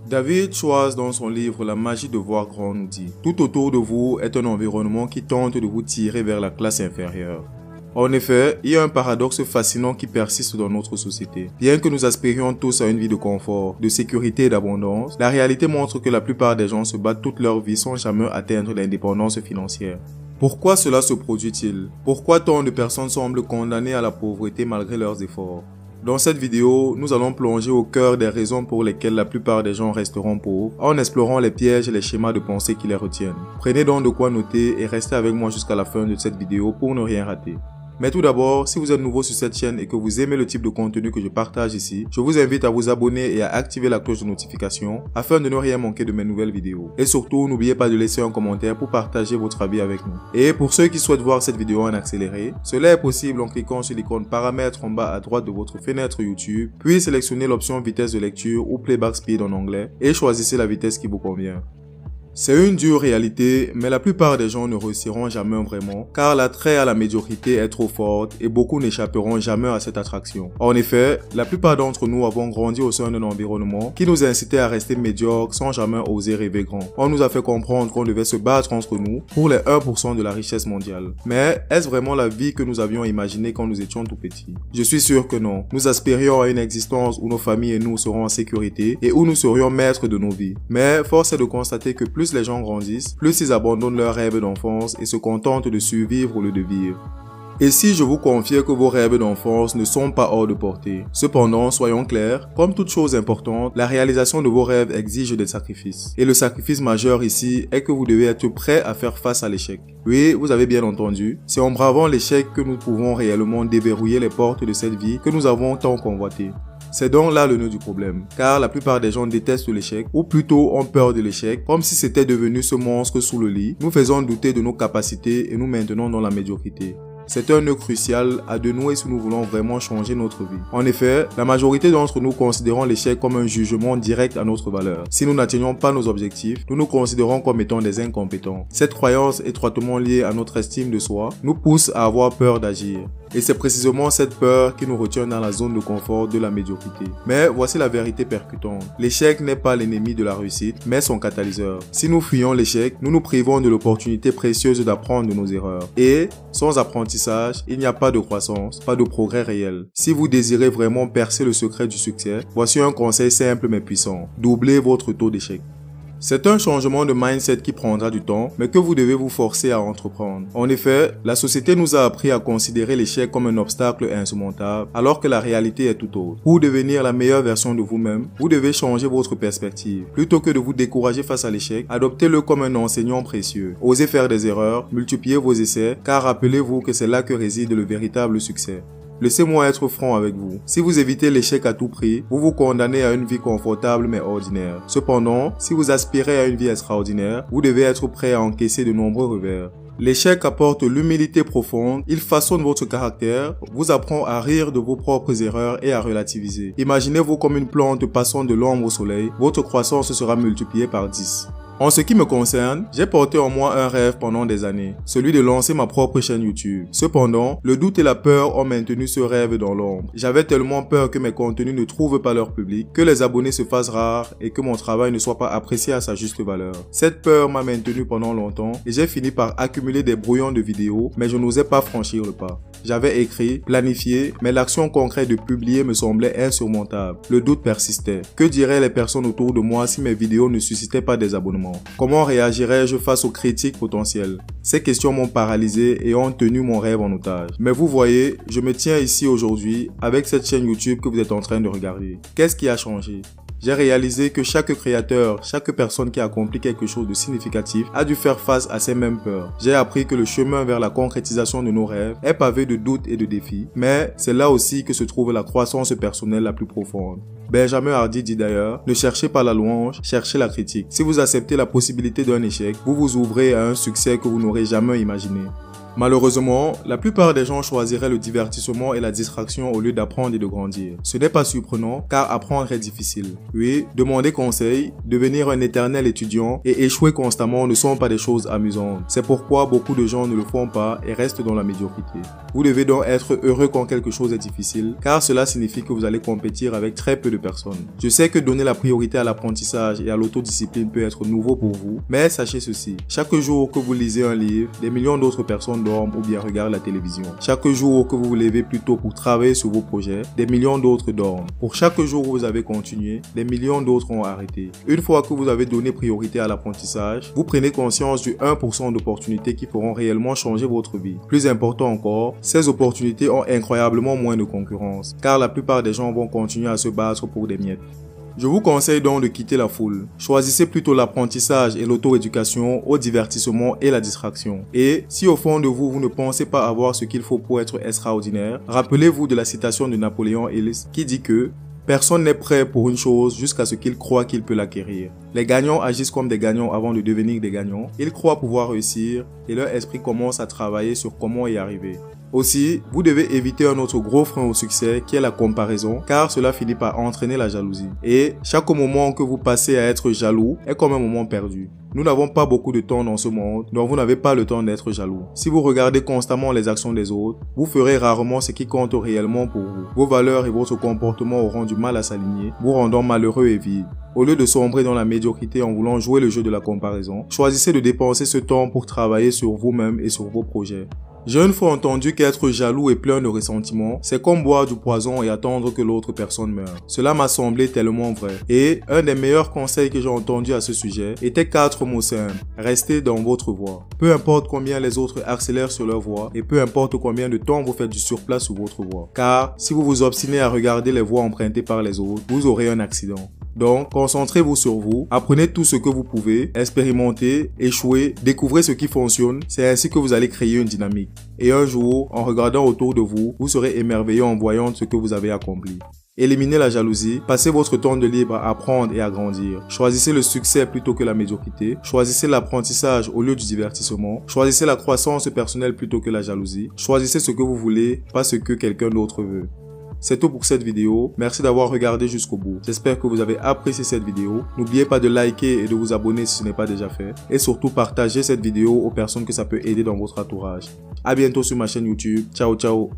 David Schwartz, dans son livre La magie de voir grand, nous dit: tout autour de vous est un environnement qui tente de vous tirer vers la classe inférieure. En effet, il y a un paradoxe fascinant qui persiste dans notre société. Bien que nous aspirions tous à une vie de confort, de sécurité et d'abondance, la réalité montre que la plupart des gens se battent toute leur vie sans jamais atteindre l'indépendance financière. Pourquoi cela se produit-il? Pourquoi tant de personnes semblent condamnées à la pauvreté malgré leurs efforts? Dans cette vidéo, nous allons plonger au cœur des raisons pour lesquelles la plupart des gens resteront pauvres, en explorant les pièges et les schémas de pensée qui les retiennent. Prenez donc de quoi noter et restez avec moi jusqu'à la fin de cette vidéo pour ne rien rater. Mais tout d'abord, si vous êtes nouveau sur cette chaîne et que vous aimez le type de contenu que je partage ici, je vous invite à vous abonner et à activer la cloche de notification afin de ne rien manquer de mes nouvelles vidéos. Et surtout, n'oubliez pas de laisser un commentaire pour partager votre avis avec nous. Et pour ceux qui souhaitent voir cette vidéo en accéléré, cela est possible en cliquant sur l'icône paramètres en bas à droite de votre fenêtre YouTube, puis sélectionnez l'option vitesse de lecture ou playback speed en anglais et choisissez la vitesse qui vous convient. C'est une dure réalité, mais la plupart des gens ne réussiront jamais vraiment, car l'attrait à la médiocrité est trop forte et beaucoup n'échapperont jamais à cette attraction. En effet, la plupart d'entre nous avons grandi au sein d'un environnement qui nous incitait à rester médiocres sans jamais oser rêver grand. On nous a fait comprendre qu'on devait se battre entre nous pour les 1% de la richesse mondiale. Mais est-ce vraiment la vie que nous avions imaginée quand nous étions tout petits? Je suis sûr que non. Nous aspirions à une existence où nos familles et nous serons en sécurité et où nous serions maîtres de nos vies. Mais force est de constater que plus les gens grandissent, plus ils abandonnent leurs rêves d'enfance et se contentent de survivre au lieu de vivre. Et si je vous confiais que vos rêves d'enfance ne sont pas hors de portée? Cependant, soyons clairs, comme toute chose importante, la réalisation de vos rêves exige des sacrifices. Et le sacrifice majeur ici est que vous devez être prêt à faire face à l'échec. Oui, vous avez bien entendu, c'est en bravant l'échec que nous pouvons réellement déverrouiller les portes de cette vie que nous avons tant convoitée. C'est donc là le nœud du problème, car la plupart des gens détestent l'échec, ou plutôt ont peur de l'échec, comme si c'était devenu ce monstre sous le lit, nous faisant douter de nos capacités et nous maintenons dans la médiocrité. C'est un nœud crucial à dénouer si nous voulons vraiment changer notre vie. En effet, la majorité d'entre nous considérons l'échec comme un jugement direct à notre valeur. Si nous n'atteignons pas nos objectifs, nous nous considérons comme étant des incompétents. Cette croyance étroitement liée à notre estime de soi nous pousse à avoir peur d'agir. Et c'est précisément cette peur qui nous retient dans la zone de confort de la médiocrité. Mais voici la vérité percutante. L'échec n'est pas l'ennemi de la réussite, mais son catalyseur. Si nous fuyons l'échec, nous nous privons de l'opportunité précieuse d'apprendre de nos erreurs. Et sans apprentissage, il n'y a pas de croissance, pas de progrès réel. Si vous désirez vraiment percer le secret du succès, voici un conseil simple mais puissant. Doublez votre taux d'échec. C'est un changement de mindset qui prendra du temps, mais que vous devez vous forcer à entreprendre. En effet, la société nous a appris à considérer l'échec comme un obstacle insurmontable, alors que la réalité est tout autre. Pour devenir la meilleure version de vous-même, vous devez changer votre perspective. Plutôt que de vous décourager face à l'échec, adoptez-le comme un enseignant précieux. Osez faire des erreurs, multipliez vos essais, car rappelez-vous que c'est là que réside le véritable succès. Laissez-moi être franc avec vous. Si vous évitez l'échec à tout prix, vous vous condamnez à une vie confortable mais ordinaire. Cependant, si vous aspirez à une vie extraordinaire, vous devez être prêt à encaisser de nombreux revers. L'échec apporte l'humilité profonde, il façonne votre caractère, vous apprend à rire de vos propres erreurs et à relativiser. Imaginez-vous comme une plante passant de l'ombre au soleil, votre croissance sera multipliée par 10. En ce qui me concerne, j'ai porté en moi un rêve pendant des années, celui de lancer ma propre chaîne YouTube. Cependant, le doute et la peur ont maintenu ce rêve dans l'ombre. J'avais tellement peur que mes contenus ne trouvent pas leur public, que les abonnés se fassent rares et que mon travail ne soit pas apprécié à sa juste valeur. Cette peur m'a maintenu pendant longtemps et j'ai fini par accumuler des brouillons de vidéos, mais je n'osais pas franchir le pas. J'avais écrit, planifié, mais l'action concrète de publier me semblait insurmontable. Le doute persistait. Que diraient les personnes autour de moi si mes vidéos ne suscitaient pas des abonnements? Comment réagirais-je face aux critiques potentielles? Ces questions m'ont paralysé et ont tenu mon rêve en otage. Mais vous voyez, je me tiens ici aujourd'hui avec cette chaîne YouTube que vous êtes en train de regarder. Qu'est-ce qui a changé? J'ai réalisé que chaque créateur, chaque personne qui accomplit quelque chose de significatif a dû faire face à ces mêmes peurs. J'ai appris que le chemin vers la concrétisation de nos rêves est pavé de doutes et de défis, mais c'est là aussi que se trouve la croissance personnelle la plus profonde. Benjamin Hardy dit d'ailleurs, ne cherchez pas la louange, cherchez la critique. Si vous acceptez la possibilité d'un échec, vous vous ouvrez à un succès que vous n'aurez jamais imaginé. Malheureusement, la plupart des gens choisiraient le divertissement et la distraction au lieu d'apprendre et de grandir. Ce n'est pas surprenant car apprendre est difficile. Oui, demander conseil, devenir un éternel étudiant et échouer constamment ne sont pas des choses amusantes. C'est pourquoi beaucoup de gens ne le font pas et restent dans la médiocrité. Vous devez donc être heureux quand quelque chose est difficile car cela signifie que vous allez compétir avec très peu de personnes. Je sais que donner la priorité à l'apprentissage et à l'autodiscipline peut être nouveau pour vous, mais sachez ceci, chaque jour que vous lisez un livre, des millions d'autres personnes dorment ou bien regardent la télévision. Chaque jour que vous vous levez plus tôt pour travailler sur vos projets, des millions d'autres dorment. Pour chaque jour où vous avez continué, des millions d'autres ont arrêté. Une fois que vous avez donné priorité à l'apprentissage, vous prenez conscience du 1% d'opportunités qui feront réellement changer votre vie. Plus important encore, ces opportunités ont incroyablement moins de concurrence, car la plupart des gens vont continuer à se battre pour des miettes. Je vous conseille donc de quitter la foule. Choisissez plutôt l'apprentissage et l'auto-éducation au divertissement et la distraction. Et si au fond de vous, vous ne pensez pas avoir ce qu'il faut pour être extraordinaire, rappelez-vous de la citation de Napoléon Hill qui dit que personne n'est prêt pour une chose jusqu'à ce qu'il croit qu'il peut l'acquérir. Les gagnants agissent comme des gagnants avant de devenir des gagnants. Ils croient pouvoir réussir et leur esprit commence à travailler sur comment y arriver. Aussi, vous devez éviter un autre gros frein au succès qui est la comparaison car cela finit par entraîner la jalousie. Et chaque moment que vous passez à être jaloux est comme un moment perdu. Nous n'avons pas beaucoup de temps dans ce monde, donc vous n'avez pas le temps d'être jaloux. Si vous regardez constamment les actions des autres, vous ferez rarement ce qui compte réellement pour vous. Vos valeurs et votre comportement auront du mal à s'aligner, vous rendant malheureux et vide. Au lieu de sombrer dans la médiocrité en voulant jouer le jeu de la comparaison, choisissez de dépenser ce temps pour travailler sur vous-même et sur vos projets. J'ai une fois entendu qu'être jaloux et plein de ressentiment, c'est comme boire du poison et attendre que l'autre personne meure. Cela m'a semblé tellement vrai. Et un des meilleurs conseils que j'ai entendu à ce sujet était 4 mots simples. Restez dans votre voie. Peu importe combien les autres accélèrent sur leur voie et peu importe combien de temps vous faites du surplace sur votre voie. Car si vous vous obstinez à regarder les voies empruntées par les autres, vous aurez un accident. Donc, concentrez-vous sur vous, apprenez tout ce que vous pouvez, expérimentez, échouez, découvrez ce qui fonctionne, c'est ainsi que vous allez créer une dynamique. Et un jour, en regardant autour de vous, vous serez émerveillé en voyant ce que vous avez accompli. Éliminez la jalousie, passez votre temps de libre à apprendre et à grandir. Choisissez le succès plutôt que la médiocrité, choisissez l'apprentissage au lieu du divertissement, choisissez la croissance personnelle plutôt que la jalousie, choisissez ce que vous voulez, pas ce que quelqu'un d'autre veut. C'est tout pour cette vidéo, merci d'avoir regardé jusqu'au bout. J'espère que vous avez apprécié cette vidéo. N'oubliez pas de liker et de vous abonner si ce n'est pas déjà fait. Et surtout partagez cette vidéo aux personnes que ça peut aider dans votre entourage. À bientôt sur ma chaîne YouTube. Ciao ciao.